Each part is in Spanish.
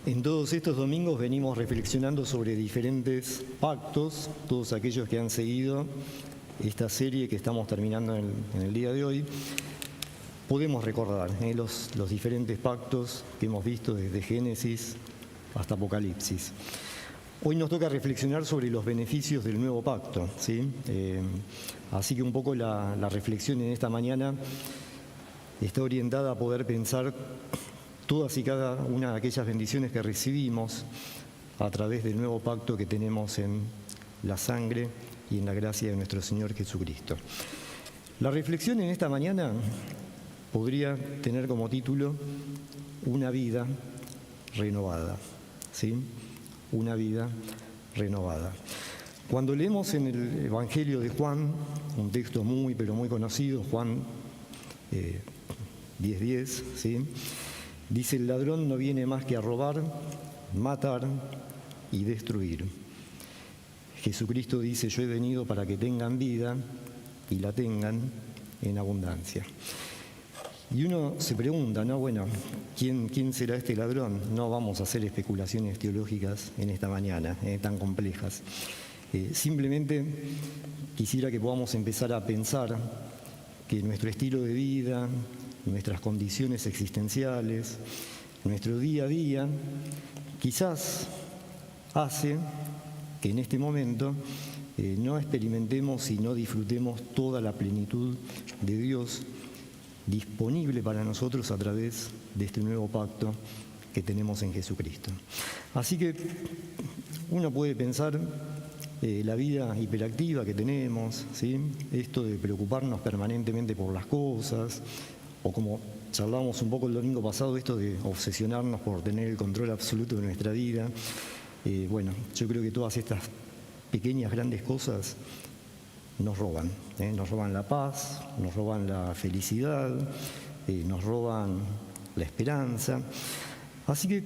En todos estos domingos venimos reflexionando sobre diferentes pactos, todos aquellos que han seguido esta serie que estamos terminando en el día de hoy. Podemos recordar los diferentes pactos que hemos visto desde Génesis hasta Apocalipsis. Hoy nos toca reflexionar sobre los beneficios del nuevo pacto, ¿sí? Así que un poco la reflexión en esta mañana está orientada a poder pensar todas y cada una de aquellas bendiciones que recibimos a través del nuevo pacto que tenemos en la sangre y en la gracia de nuestro Señor Jesucristo. La reflexión en esta mañana podría tener como título una vida renovada, ¿sí? Una vida renovada. Cuando leemos en el Evangelio de Juan, un texto muy pero muy conocido, Juan 10:10, ¿sí? Dice: el ladrón no viene más que a robar, matar y destruir. Jesucristo dice: yo he venido para que tengan vida y la tengan en abundancia. Y uno se pregunta, ¿no? Bueno, ¿quién será este ladrón? No vamos a hacer especulaciones teológicas en esta mañana, tan complejas. Simplemente quisiera que podamos empezar a pensar que nuestro estilo de vida, nuestras condiciones existenciales, nuestro día a día, quizás hace que en este momento no experimentemos y no disfrutemos toda la plenitud de Dios disponible para nosotros a través de este nuevo pacto que tenemos en Jesucristo. Así que uno puede pensar la vida hiperactiva que tenemos, ¿sí? Esto de preocuparnos permanentemente por las cosas, o como charlábamos un poco el domingo pasado, esto de obsesionarnos por tener el control absoluto de nuestra vida. Bueno, yo creo que todas estas pequeñas, grandes cosas nos roban la paz, nos roban la felicidad, nos roban la esperanza. Así que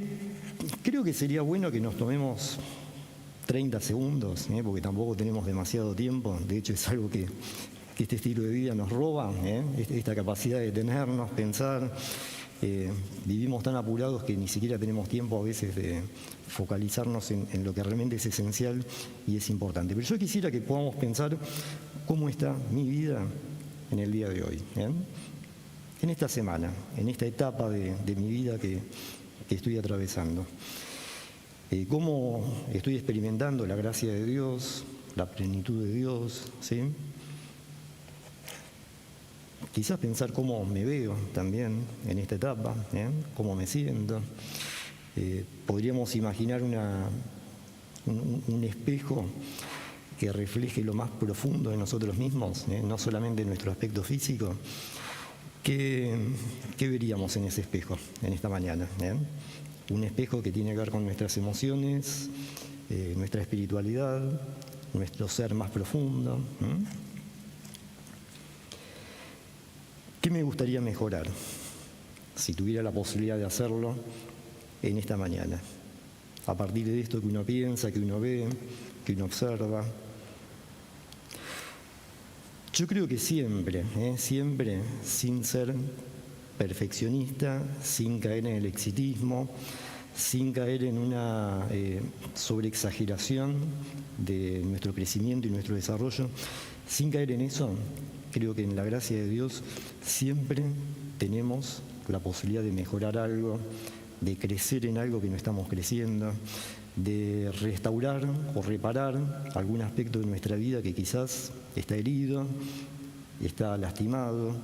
creo que sería bueno que nos tomemos 30 segundos, porque tampoco tenemos demasiado tiempo. De hecho, es algo que este estilo de vida nos roba, esta capacidad de detenernos, pensar. Vivimos tan apurados que ni siquiera tenemos tiempo a veces de focalizarnos en lo que realmente es esencial y es importante. Pero yo quisiera que podamos pensar cómo está mi vida en el día de hoy, en esta semana, en esta etapa de mi vida que estoy atravesando. Cómo estoy experimentando la gracia de Dios, la plenitud de Dios, ¿sí? Quizás pensar cómo me veo también en esta etapa, cómo me siento. Podríamos imaginar un espejo que refleje lo más profundo de nosotros mismos, no solamente nuestro aspecto físico. ¿Qué veríamos en ese espejo en esta mañana? Un espejo que tiene que ver con nuestras emociones, nuestra espiritualidad, nuestro ser más profundo. ¿Qué me gustaría mejorar si tuviera la posibilidad de hacerlo en esta mañana? A partir de esto que uno piensa, que uno ve, que uno observa. Yo creo que siempre, sin ser perfeccionista, sin caer en el exitismo, sin caer en una sobreexageración de nuestro crecimiento y nuestro desarrollo, sin caer en eso, creo que en la gracia de Dios siempre tenemos la posibilidad de mejorar algo, de crecer en algo que no estamos creciendo, de restaurar o reparar algún aspecto de nuestra vida que quizás está herido, está lastimado,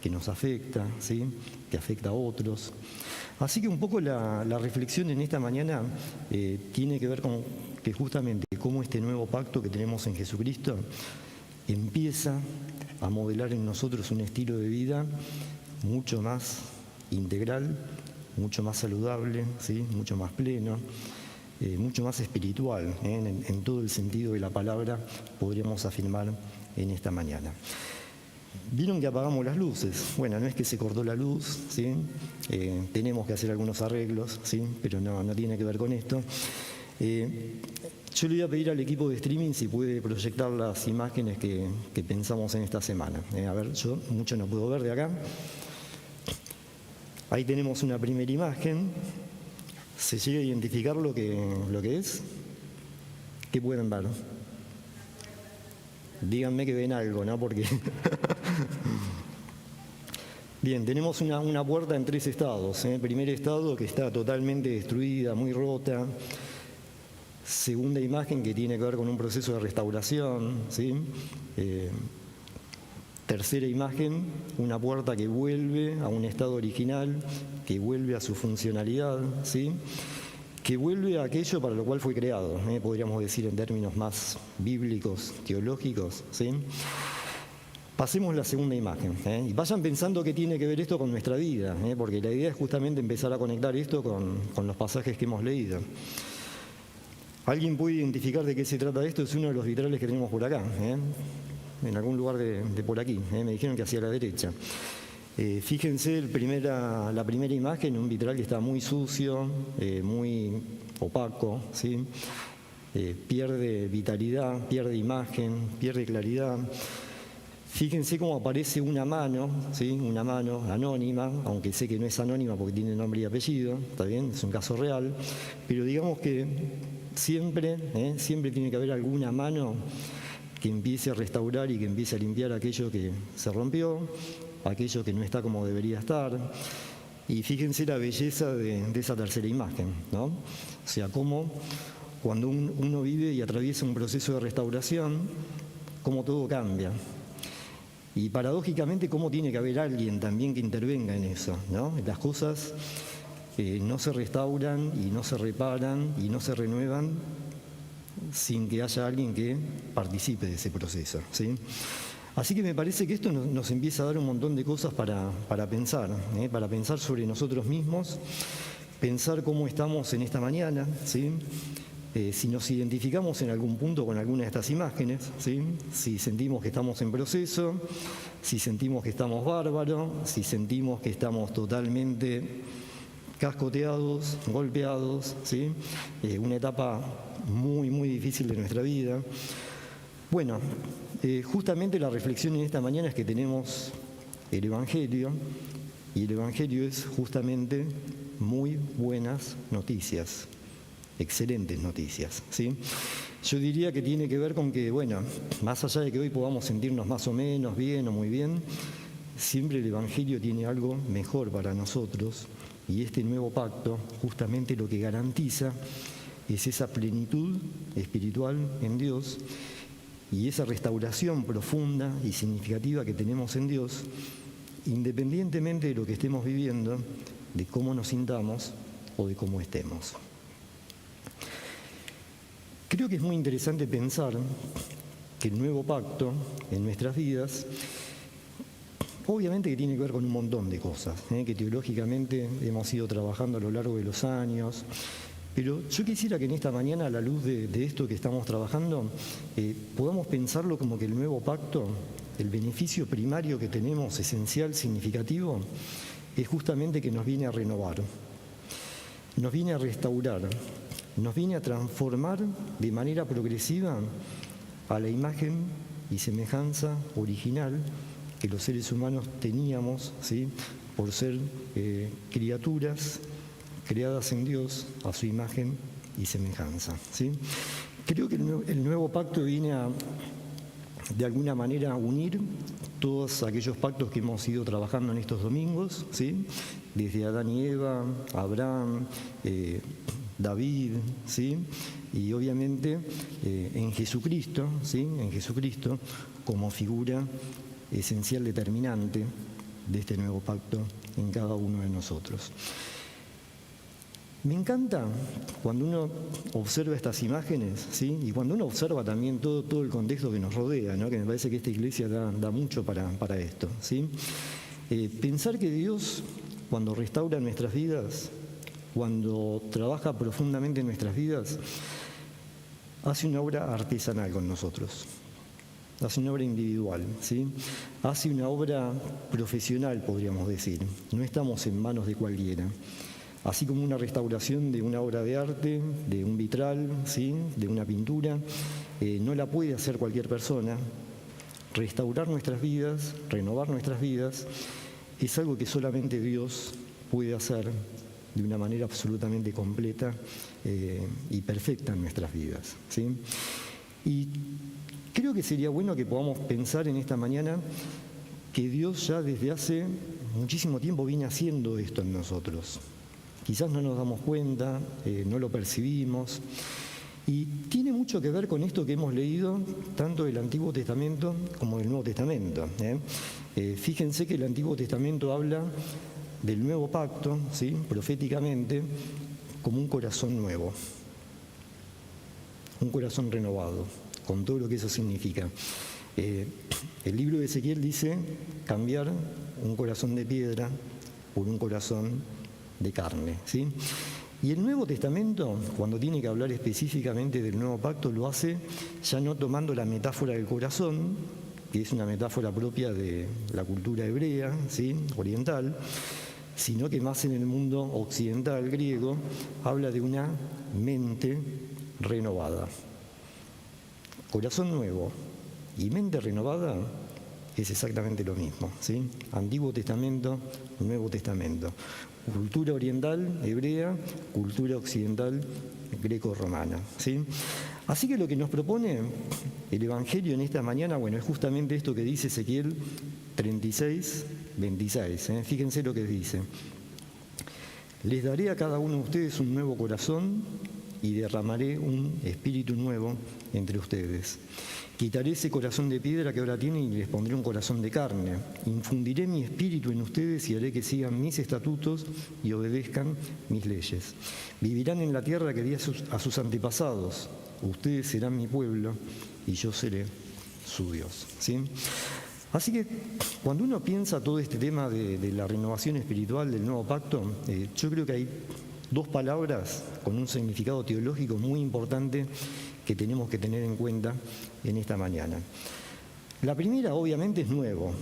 que nos afecta, ¿sí? Que afecta a otros. Así que un poco la reflexión en esta mañana tiene que ver con que justamente cómo este nuevo pacto que tenemos en Jesucristo empieza a modelar en nosotros un estilo de vida mucho más integral, mucho más saludable, ¿sí? Mucho más pleno, mucho más espiritual, en todo el sentido de la palabra, podríamos afirmar en esta mañana. Vieron que apagamos las luces. Bueno, no es que se cortó la luz, ¿sí? Tenemos que hacer algunos arreglos, ¿sí? Pero no tiene que ver con esto. Yo le voy a pedir al equipo de streaming si puede proyectar las imágenes que pensamos en esta semana. A ver, yo mucho no puedo ver de acá. Ahí tenemos una primera imagen, ¿Se llega a identificar lo que es? ¿Qué pueden ver? Díganme que ven algo, ¿no? Porque... Bien, tenemos una puerta en 3 estados. Primer estado, que está totalmente destruida, muy rota. Segunda imagen, que tiene que ver con un proceso de restauración, ¿sí? Tercera imagen, una puerta que vuelve a un estado original, que vuelve a su funcionalidad, ¿sí? Que vuelve a aquello para lo cual fue creado, podríamos decir en términos más bíblicos, teológicos, ¿sí? Pasemos la segunda imagen, y vayan pensando qué tiene que ver esto con nuestra vida, porque la idea es justamente empezar a conectar esto con los pasajes que hemos leído. ¿Alguien puede identificar de qué se trata esto? Es uno de los vitrales que tenemos por acá, en algún lugar de por aquí, me dijeron que hacia la derecha. Fíjense la primera imagen, un vitral que está muy sucio, muy opaco, ¿sí? Pierde vitalidad, pierde imagen, pierde claridad. Fíjense cómo aparece una mano, ¿sí? Una mano anónima, aunque sé que no es anónima porque tiene nombre y apellido, ¿está bien? Es un caso real, pero digamos que siempre tiene que haber alguna mano que empiece a restaurar y que empiece a limpiar aquello que se rompió, aquello que no está como debería estar. Y fíjense la belleza de esa tercera imagen, ¿no? O sea, cómo cuando uno vive y atraviesa un proceso de restauración, cómo todo cambia. Y paradójicamente, cómo tiene que haber alguien también que intervenga en eso, ¿no? Las cosas no se restauran y no se reparan y no se renuevan sin que haya alguien que participe de ese proceso, ¿sí? Así que me parece que esto nos empieza a dar un montón de cosas para pensar sobre nosotros mismos, pensar cómo estamos en esta mañana, ¿sí? Si nos identificamos en algún punto con alguna de estas imágenes, ¿sí? Si sentimos que estamos en proceso, si sentimos que estamos bárbaros, si sentimos que estamos totalmente cascoteados, golpeados, ¿sí? Una etapa muy, muy difícil de nuestra vida. Bueno, justamente la reflexión en esta mañana es que tenemos el Evangelio, y el Evangelio es justamente muy buenas noticias. Excelentes noticias, ¿sí? Yo diría que tiene que ver con que, bueno, más allá de que hoy podamos sentirnos más o menos bien o muy bien, siempre el Evangelio tiene algo mejor para nosotros, y este nuevo pacto justamente lo que garantiza es esa plenitud espiritual en Dios y esa restauración profunda y significativa que tenemos en Dios, independientemente de lo que estemos viviendo, de cómo nos sintamos o de cómo estemos. Creo que es muy interesante pensar que el nuevo pacto en nuestras vidas, obviamente que tiene que ver con un montón de cosas, que teológicamente hemos ido trabajando a lo largo de los años, pero yo quisiera que en esta mañana, a la luz de esto que estamos trabajando, podamos pensarlo como que el nuevo pacto, el beneficio primario que tenemos, esencial, significativo, es justamente que nos viene a renovar, nos viene a restaurar, nos viene a transformar de manera progresiva a la imagen y semejanza original que los seres humanos teníamos, ¿sí? Por ser criaturas creadas en Dios a su imagen y semejanza, ¿sí? Creo que el nuevo pacto viene a, de alguna manera, unir todos aquellos pactos que hemos ido trabajando en estos domingos, ¿sí? Desde Adán y Eva, Abraham, David, ¿sí? Y obviamente en Jesucristo, ¿sí? En Jesucristo como figura esencial determinante de este nuevo pacto en cada uno de nosotros. Me encanta cuando uno observa estas imágenes, ¿sí? Y cuando uno observa también todo el contexto que nos rodea, ¿no? Que me parece que esta iglesia da mucho para esto, ¿sí? Pensar que Dios, cuando restaura nuestras vidas, cuando trabaja profundamente en nuestras vidas, hace una obra artesanal con nosotros, hace una obra individual, ¿sí? Hace una obra profesional, podríamos decir. No estamos en manos de cualquiera. Así como una restauración de una obra de arte, de un vitral, ¿sí? De una pintura, no la puede hacer cualquier persona. Restaurar nuestras vidas, renovar nuestras vidas, es algo que solamente Dios puede hacer de una manera absolutamente completa y perfecta en nuestras vidas, ¿sí? Y creo que sería bueno que podamos pensar en esta mañana que Dios ya desde hace muchísimo tiempo viene haciendo esto en nosotros. Quizás no nos damos cuenta, no lo percibimos, y tiene mucho que ver con esto que hemos leído tanto del Antiguo Testamento como del Nuevo Testamento. Fíjense que el Antiguo Testamento habla del nuevo pacto, ¿sí?, proféticamente, como un corazón nuevo, un corazón renovado, con todo lo que eso significa. El libro de Ezequiel dice cambiar un corazón de piedra por un corazón de carne, ¿sí? Y el Nuevo Testamento, cuando tiene que hablar específicamente del nuevo pacto, lo hace ya no tomando la metáfora del corazón, que es una metáfora propia de la cultura hebrea, ¿sí?, oriental, sino que más en el mundo occidental griego habla de una mente renovada. Corazón nuevo y mente renovada es exactamente lo mismo, ¿sí? Antiguo Testamento, Nuevo Testamento. Cultura oriental, hebrea, cultura occidental, greco-romana, ¿sí? Así que lo que nos propone el Evangelio en esta mañana, bueno, es justamente esto que dice Ezequiel 36, 26. Fíjense lo que dice. Les daré a cada uno de ustedes un nuevo corazón y derramaré un espíritu nuevo entre ustedes. Quitaré ese corazón de piedra que ahora tienen y les pondré un corazón de carne. Infundiré mi espíritu en ustedes y haré que sigan mis estatutos y obedezcan mis leyes. Vivirán en la tierra que di a sus antepasados. Ustedes serán mi pueblo y yo seré su Dios, ¿sí? Así que cuando uno piensa todo este tema de la renovación espiritual del nuevo pacto, yo creo que hay dos palabras con un significado teológico muy importante que tenemos que tener en cuenta en esta mañana. La primera, obviamente, es nuevo,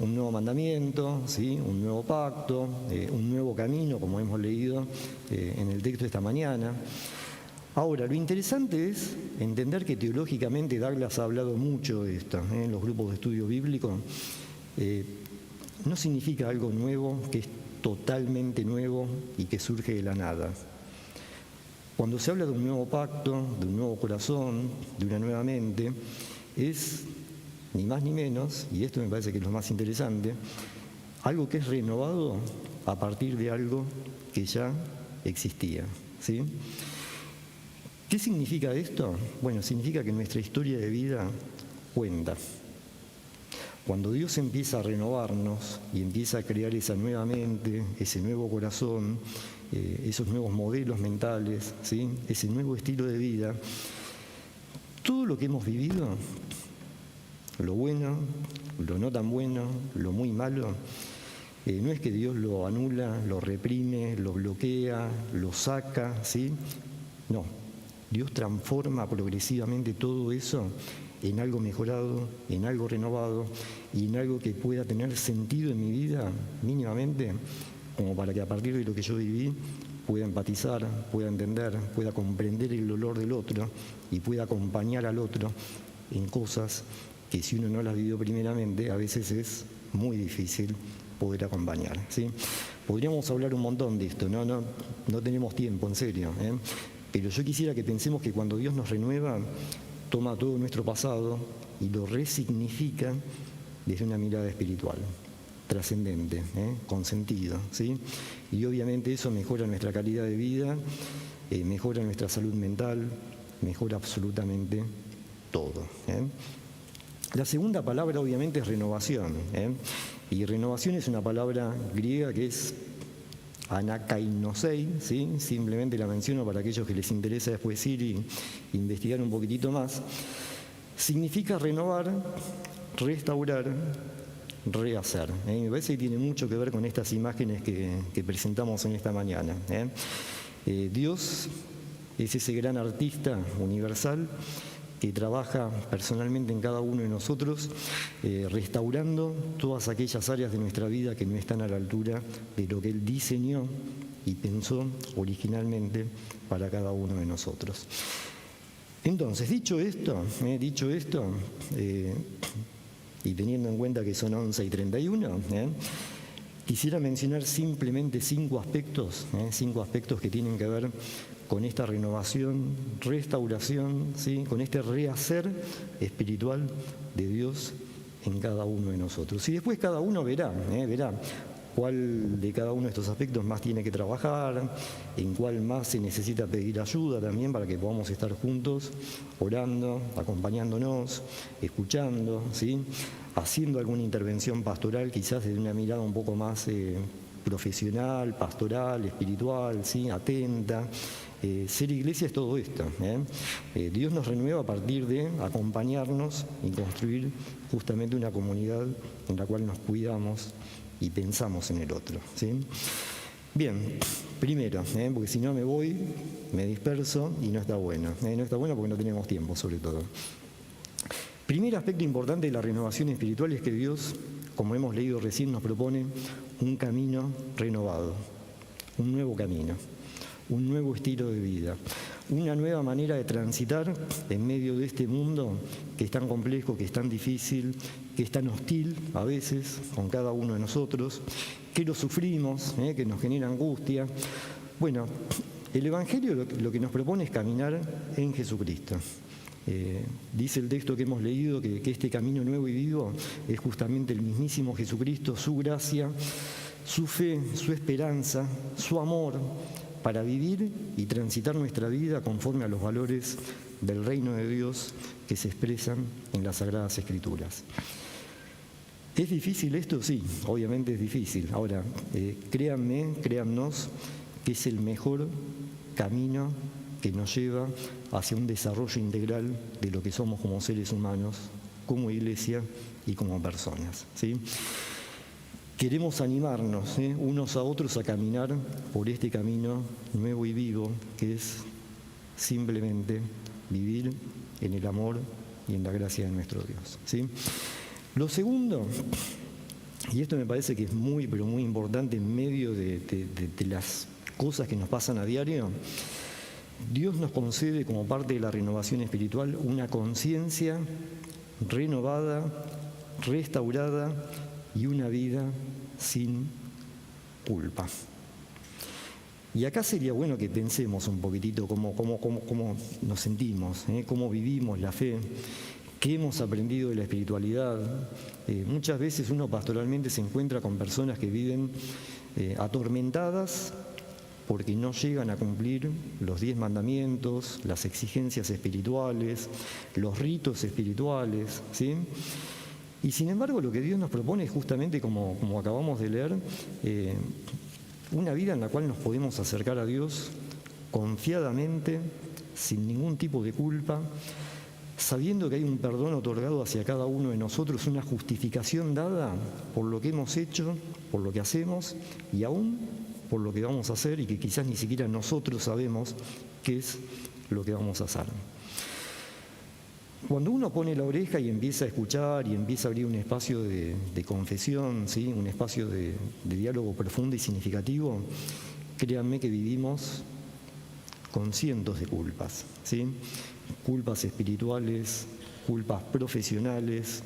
un nuevo mandamiento, ¿sí?, un nuevo pacto, un nuevo camino, como hemos leído en el texto de esta mañana. Ahora, lo interesante es entender que teológicamente Douglas ha hablado mucho de esto en los grupos de estudio bíblico. No significa algo nuevo, que es totalmente nuevo y que surge de la nada. Cuando se habla de un nuevo pacto, de un nuevo corazón, de una nueva mente, es ni más ni menos, y esto me parece que es lo más interesante, algo que es renovado a partir de algo que ya existía, ¿sí? ¿Qué significa esto? Bueno, significa que nuestra historia de vida cuenta. Cuando Dios empieza a renovarnos y empieza a crear esa nueva mente, ese nuevo corazón, esos nuevos modelos mentales, ¿sí?, ese nuevo estilo de vida, todo lo que hemos vivido, lo bueno, lo no tan bueno, lo muy malo, no es que Dios lo anula, lo reprime, lo bloquea, lo saca, ¿sí? No, Dios transforma progresivamente todo eso en algo mejorado, en algo renovado y en algo que pueda tener sentido en mi vida mínimamente, como para que a partir de lo que yo viví pueda empatizar, pueda entender, pueda comprender el dolor del otro y pueda acompañar al otro en cosas que si uno no las vivió primeramente, a veces es muy difícil poder acompañar, ¿sí? Podríamos hablar un montón de esto, no tenemos tiempo, en serio, pero yo quisiera que pensemos que cuando Dios nos renueva, toma todo nuestro pasado y lo resignifica desde una mirada espiritual, trascendente, con sentido, ¿sí? Y obviamente eso mejora nuestra calidad de vida, mejora nuestra salud mental, mejora absolutamente todo. La segunda palabra obviamente es renovación, y renovación es una palabra griega que es anakainosei, ¿sí? Simplemente la menciono para aquellos que les interesa después ir y investigar un poquitito más. Significa renovar, restaurar, rehacer. Me parece que tiene mucho que ver con estas imágenes que presentamos en esta mañana. Dios es ese gran artista universal que trabaja personalmente en cada uno de nosotros, restaurando todas aquellas áreas de nuestra vida que no están a la altura de lo que Él diseñó y pensó originalmente para cada uno de nosotros. Entonces, dicho esto, y teniendo en cuenta que son 11:31, Quisiera mencionar simplemente 5 aspectos que tienen que ver con esta renovación, restauración, ¿sí? Con este rehacer espiritual de Dios en cada uno de nosotros. Y después cada uno verá cuál de cada uno de estos aspectos más tiene que trabajar, en cuál más se necesita pedir ayuda también para que podamos estar juntos, orando, acompañándonos, escuchando, ¿sí? Haciendo alguna intervención pastoral, quizás desde una mirada un poco más profesional, pastoral, espiritual, ¿sí? Atenta. Ser iglesia es todo esto. Dios nos renueva a partir de acompañarnos y construir justamente una comunidad en la cual nos cuidamos y pensamos en el otro, ¿sí? Bien, primero, porque si no me voy, me disperso y no está bueno. No está bueno porque no tenemos tiempo, sobre todo. Primer aspecto importante de la renovación espiritual es que Dios, como hemos leído recién, nos propone un camino renovado, un nuevo camino, un nuevo estilo de vida, una nueva manera de transitar en medio de este mundo que es tan complejo, que es tan difícil, que es tan hostil a veces con cada uno de nosotros, que lo sufrimos, que nos genera angustia. Bueno, el Evangelio lo que nos propone es caminar en Jesucristo. Dice el texto que hemos leído que este camino nuevo y vivo es justamente el mismísimo Jesucristo, su gracia, su fe, su esperanza, su amor, para vivir y transitar nuestra vida conforme a los valores del reino de Dios que se expresan en las Sagradas Escrituras. ¿Es difícil esto? Sí, obviamente es difícil. Ahora, créannos que es el mejor camino que nos lleva hacia un desarrollo integral de lo que somos como seres humanos, como iglesia y como personas, ¿sí? Queremos animarnos unos a otros a caminar por este camino nuevo y vivo, que es simplemente vivir en el amor y en la gracia de nuestro Dios, ¿sí? Lo segundo, y esto me parece que es muy, pero muy importante en medio de las cosas que nos pasan a diario, Dios nos concede como parte de la renovación espiritual una conciencia renovada, restaurada y una vida sin culpa. Y acá sería bueno que pensemos un poquitito cómo nos sentimos, cómo vivimos la fe, qué hemos aprendido de la espiritualidad. Muchas veces uno pastoralmente se encuentra con personas que viven atormentadas porque no llegan a cumplir los 10 mandamientos, las exigencias espirituales, los ritos espirituales, ¿sí? Y sin embargo lo que Dios nos propone es justamente, como acabamos de leer, una vida en la cual nos podemos acercar a Dios confiadamente, sin ningún tipo de culpa, sabiendo que hay un perdón otorgado hacia cada uno de nosotros, una justificación dada por lo que hemos hecho, por lo que hacemos y aún por lo que vamos a hacer y que quizás ni siquiera nosotros sabemos qué es lo que vamos a hacer. Cuando uno pone la oreja y empieza a escuchar y empieza a abrir un espacio de confesión, ¿sí? Un espacio de diálogo profundo y significativo, créanme que vivimos con cientos de culpas, ¿sí? Culpas espirituales, culpas profesionales,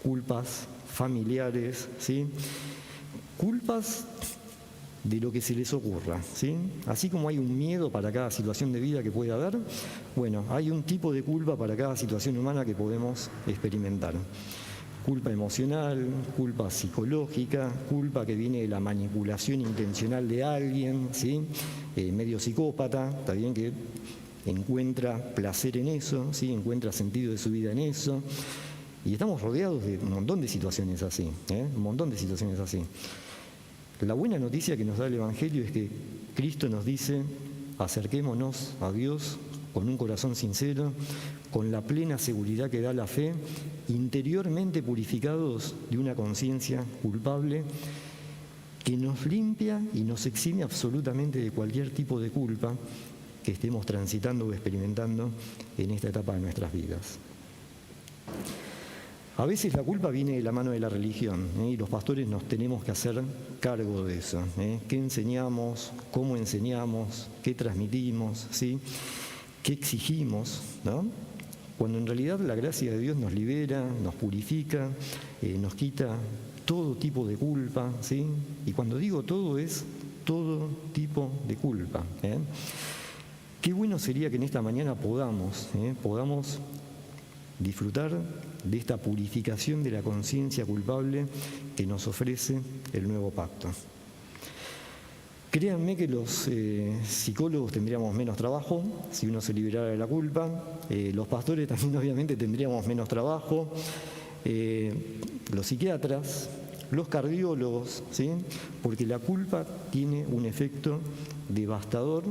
culpas familiares, ¿sí? Culpas de lo que se les ocurra, ¿sí? Así como hay un miedo para cada situación de vida que puede haber, bueno, hay un tipo de culpa para cada situación humana que podemos experimentar. Culpa emocional, culpa psicológica, culpa que viene de la manipulación intencional de alguien, ¿sí? Medio psicópata, está bien, que encuentra placer en eso, ¿sí? Encuentra sentido de su vida en eso. Y estamos rodeados de un montón de situaciones así, un montón de situaciones así. La buena noticia que nos da el Evangelio es que Cristo nos dice: acerquémonos a Dios con un corazón sincero, con la plena seguridad que da la fe, interiormente purificados de una conciencia culpable que nos limpia y nos exime absolutamente de cualquier tipo de culpa que estemos transitando o experimentando en esta etapa de nuestras vidas. A veces la culpa viene de la mano de la religión, y los pastores nos tenemos que hacer cargo de eso. ¿Qué enseñamos? ¿Cómo enseñamos? ¿Qué transmitimos? ¿Sí? ¿Qué exigimos? ¿No? Cuando en realidad la gracia de Dios nos libera, nos purifica, nos quita todo tipo de culpa, ¿sí? Y cuando digo todo es todo tipo de culpa. Qué bueno sería que en esta mañana podamos disfrutar de esta purificación de la conciencia culpable que nos ofrece el nuevo pacto. Créanme que los psicólogos tendríamos menos trabajo si uno se liberara de la culpa, los pastores también obviamente tendríamos menos trabajo, los psiquiatras, los cardiólogos, ¿sí? Porque la culpa tiene un efecto devastador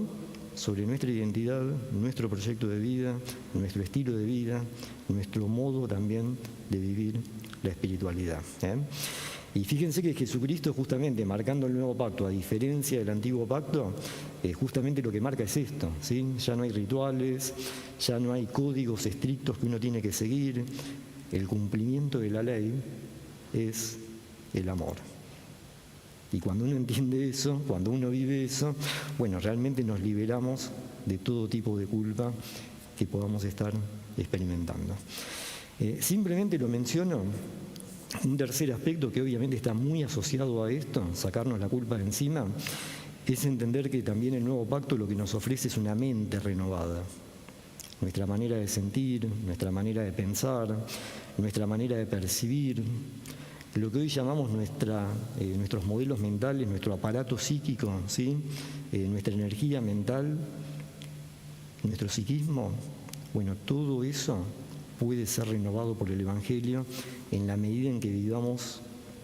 sobre nuestra identidad, nuestro proyecto de vida, nuestro estilo de vida, nuestro modo también de vivir la espiritualidad. Y fíjense que Jesucristo, justamente marcando el nuevo pacto, a diferencia del antiguo pacto, justamente lo que marca es esto, ¿sí? Ya no hay rituales, ya no hay códigos estrictos que uno tiene que seguir. El cumplimiento de la ley es el amor. Y cuando uno entiende eso, cuando uno vive eso, bueno, realmente nos liberamos de todo tipo de culpa que podamos estar experimentando. Simplemente lo menciono. Un tercer aspecto que obviamente está muy asociado a esto, sacarnos la culpa de encima, es entender que también el nuevo pacto lo que nos ofrece es una mente renovada. Nuestra manera de sentir, nuestra manera de pensar, nuestra manera de percibir, lo que hoy llamamos nuestros modelos mentales, nuestro aparato psíquico, ¿sí? Nuestra energía mental, nuestro psiquismo, bueno, todo eso puede ser renovado por el Evangelio en la medida en que vivamos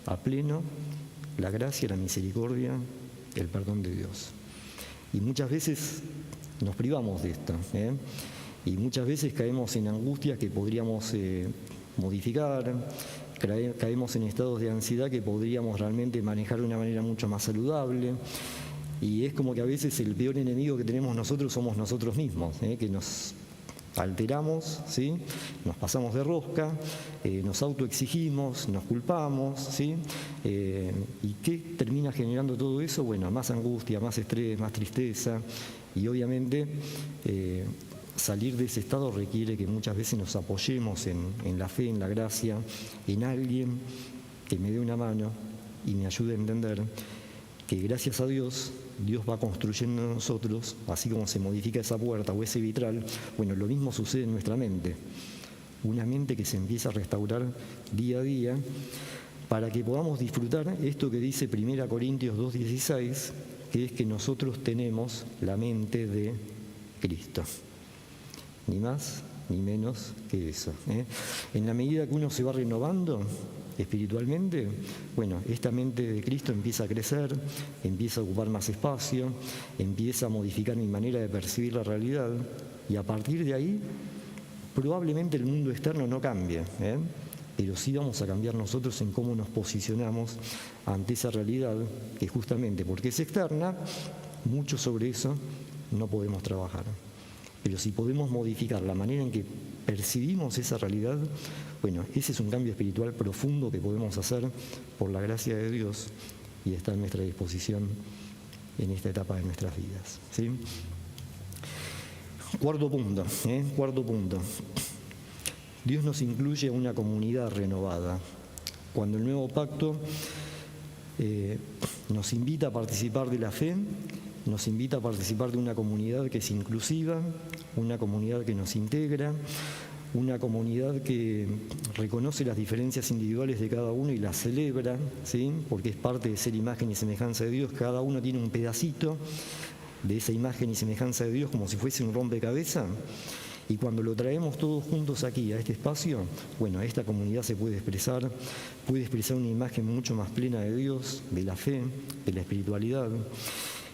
a pleno la gracia, la misericordia, el perdón de Dios. Y muchas veces nos privamos de esto, y muchas veces caemos en angustias que podríamos modificar, caemos en estados de ansiedad que podríamos realmente manejar de una manera mucho más saludable. Y es como que a veces el peor enemigo que tenemos nosotros somos nosotros mismos, que nos alteramos, ¿sí? Nos pasamos de rosca, nos autoexigimos, nos culpamos, ¿sí? ¿Y qué termina generando todo eso? Bueno, más angustia, más estrés, más tristeza, y obviamente salir de ese estado requiere que muchas veces nos apoyemos en la fe, en la gracia, en alguien que me dé una mano y me ayude a entender que gracias a Dios, Dios va construyendo en nosotros, así como se modifica esa puerta o ese vitral, bueno, lo mismo sucede en nuestra mente. Una mente que se empieza a restaurar día a día para que podamos disfrutar esto que dice 1 Corintios 2:16, que es que nosotros tenemos la mente de Cristo. Ni más ni menos que eso. En la medida que uno se va renovando espiritualmente, bueno, esta mente de Cristo empieza a crecer, empieza a ocupar más espacio, empieza a modificar mi manera de percibir la realidad, y a partir de ahí probablemente el mundo externo no cambie, pero sí vamos a cambiar nosotros en cómo nos posicionamos ante esa realidad que justamente porque es externa, mucho sobre eso no podemos trabajar. Pero si podemos modificar la manera en que percibimos esa realidad, bueno, ese es un cambio espiritual profundo que podemos hacer por la gracia de Dios y está en nuestra disposición en esta etapa de nuestras vidas, ¿sí? Cuarto punto. Dios nos incluye a una comunidad renovada. Cuando el nuevo pacto nos invita a participar de la fe, nos invita a participar de una comunidad que es inclusiva, una comunidad que nos integra, una comunidad que reconoce las diferencias individuales de cada uno y las celebra, ¿sí? Porque es parte de ser imagen y semejanza de Dios. Cada uno tiene un pedacito de esa imagen y semejanza de Dios como si fuese un rompecabezas. Y cuando lo traemos todos juntos aquí, a este espacio, bueno, esta comunidad se puede expresar una imagen mucho más plena de Dios, de la fe, de la espiritualidad.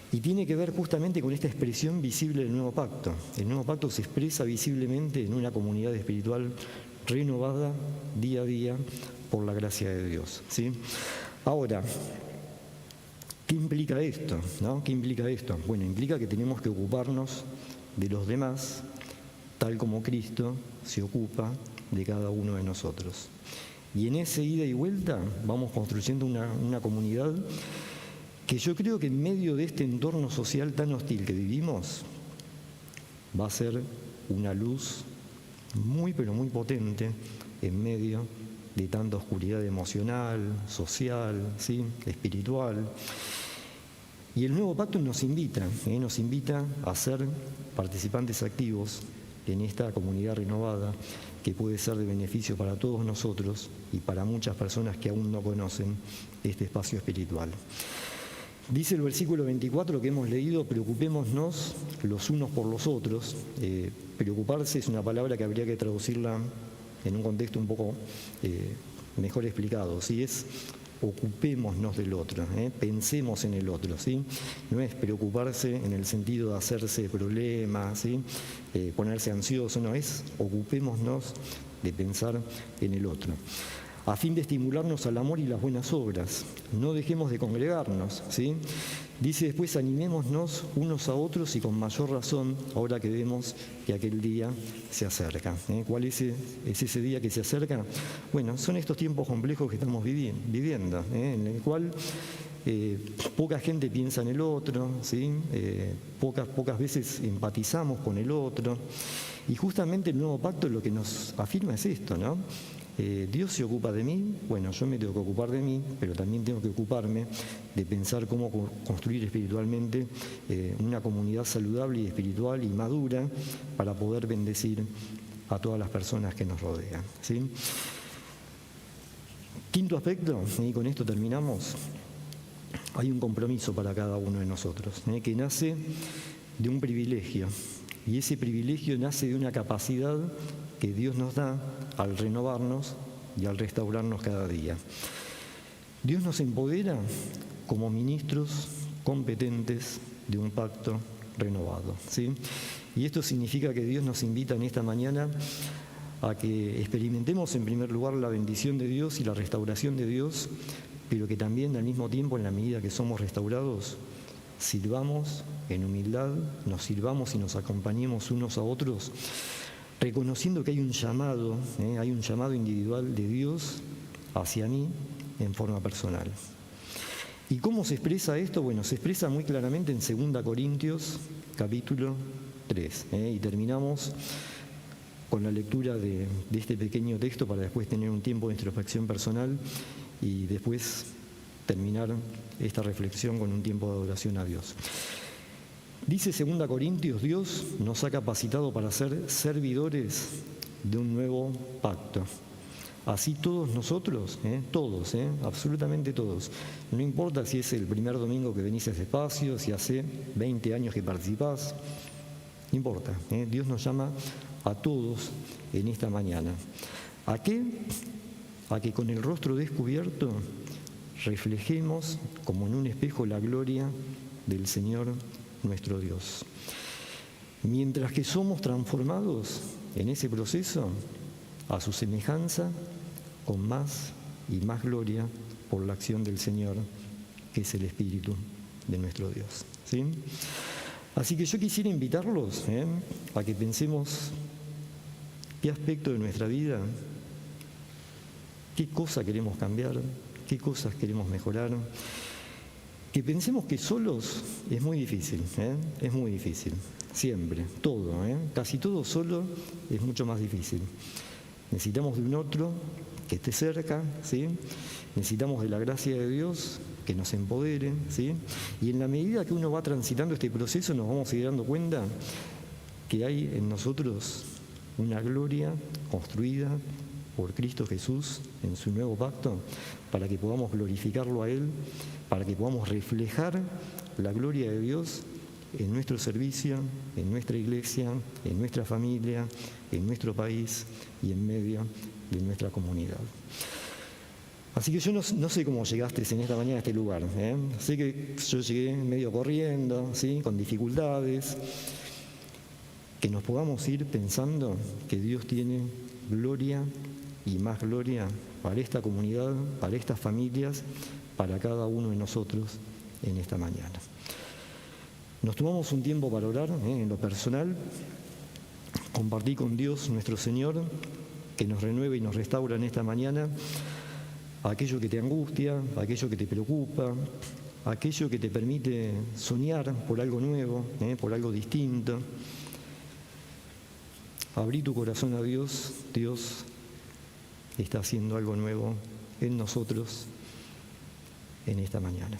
Y tiene que ver justamente con esta expresión visible del nuevo pacto. El nuevo pacto se expresa visiblemente en una comunidad espiritual renovada día a día por la gracia de Dios, ¿sí? Ahora, ¿qué implica esto? ¿No? ¿Qué implica esto? Bueno, implica que tenemos que ocuparnos de los demás, tal como Cristo se ocupa de cada uno de nosotros. Y en ese ida y vuelta vamos construyendo una comunidad que yo creo que en medio de este entorno social tan hostil que vivimos, va a ser una luz muy, pero muy potente en medio de tanta oscuridad emocional, social, ¿sí?, espiritual. Y el nuevo pacto nos invita a ser participantes activos en esta comunidad renovada que puede ser de beneficio para todos nosotros y para muchas personas que aún no conocen este espacio espiritual. Dice el versículo 24 que hemos leído: preocupémonos los unos por los otros. Preocuparse es una palabra que habría que traducirla en un contexto un poco mejor explicado, ¿sí? Es ocupémonos del otro, pensemos en el otro, ¿sí? No es preocuparse en el sentido de hacerse problemas, ¿sí?, ponerse ansioso, no, es ocupémonos de pensar en el otro, a fin de estimularnos al amor y las buenas obras. No dejemos de congregarnos, ¿sí? Dice después: animémonos unos a otros, y con mayor razón ahora que vemos que aquel día se acerca. ¿Cuál es ese día que se acerca? Bueno, son estos tiempos complejos que estamos viviendo, en el cual poca gente piensa en el otro, ¿sí? Pocas veces empatizamos con el otro. Y justamente el nuevo pacto lo que nos afirma es esto, ¿no? Dios se ocupa de mí, bueno, yo me tengo que ocupar de mí, pero también tengo que ocuparme de pensar cómo construir espiritualmente una comunidad saludable y espiritual y madura para poder bendecir a todas las personas que nos rodean, ¿sí? Quinto aspecto, y con esto terminamos: hay un compromiso para cada uno de nosotros, que nace de un privilegio, y ese privilegio nace de una capacidad que Dios nos da al renovarnos y al restaurarnos cada día. Dios nos empodera como ministros competentes de un pacto renovado, ¿sí? Y esto significa que Dios nos invita en esta mañana a que experimentemos en primer lugar la bendición de Dios y la restauración de Dios, pero que también al mismo tiempo, en la medida que somos restaurados, sirvamos en humildad, nos sirvamos y nos acompañemos unos a otros, reconociendo que hay un llamado individual de Dios hacia mí en forma personal. ¿Y cómo se expresa esto? Bueno, se expresa muy claramente en 2 Corintios, capítulo 3. Y terminamos con la lectura de este pequeño texto para después tener un tiempo de introspección personal y después terminar esta reflexión con un tiempo de adoración a Dios. Dice 2 Corintios: Dios nos ha capacitado para ser servidores de un nuevo pacto. Así todos nosotros, todos, absolutamente todos. No importa si es el primer domingo que venís a ese espacio, si hace 20 años que participás, no importa. Dios nos llama a todos en esta mañana. ¿A qué? A que con el rostro descubierto reflejemos como en un espejo la gloria del Señor nuestro Dios. Mientras que somos transformados en ese proceso a su semejanza, con más y más gloria por la acción del Señor, que es el Espíritu de nuestro Dios, ¿sí? Así que yo quisiera invitarlos a que pensemos qué aspecto de nuestra vida, qué cosa queremos cambiar, qué cosas queremos mejorar. Que pensemos que solos es muy difícil, es muy difícil, siempre, todo, casi todo solo es mucho más difícil. Necesitamos de un otro que esté cerca, ¿sí? Necesitamos de la gracia de Dios que nos empodere, ¿sí? Y en la medida que uno va transitando este proceso nos vamos a ir dando cuenta que hay en nosotros una gloria construida por Cristo Jesús en su nuevo pacto, para que podamos glorificarlo a Él, para que podamos reflejar la gloria de Dios en nuestro servicio, en nuestra iglesia, en nuestra familia, en nuestro país y en medio de nuestra comunidad. Así que yo no sé cómo llegaste en esta mañana a este lugar. Sé que yo llegué medio corriendo, ¿sí?, con dificultades. Que nos podamos ir pensando que Dios tiene gloria y más gloria para esta comunidad, para estas familias, para cada uno de nosotros en esta mañana. Nos tomamos un tiempo para orar en lo personal, compartir con Dios nuestro Señor, que nos renueve y nos restaura en esta mañana aquello que te angustia, aquello que te preocupa, aquello que te permite soñar por algo nuevo, por algo distinto. Abrí tu corazón a Dios. Dios está haciendo algo nuevo en nosotros en esta mañana.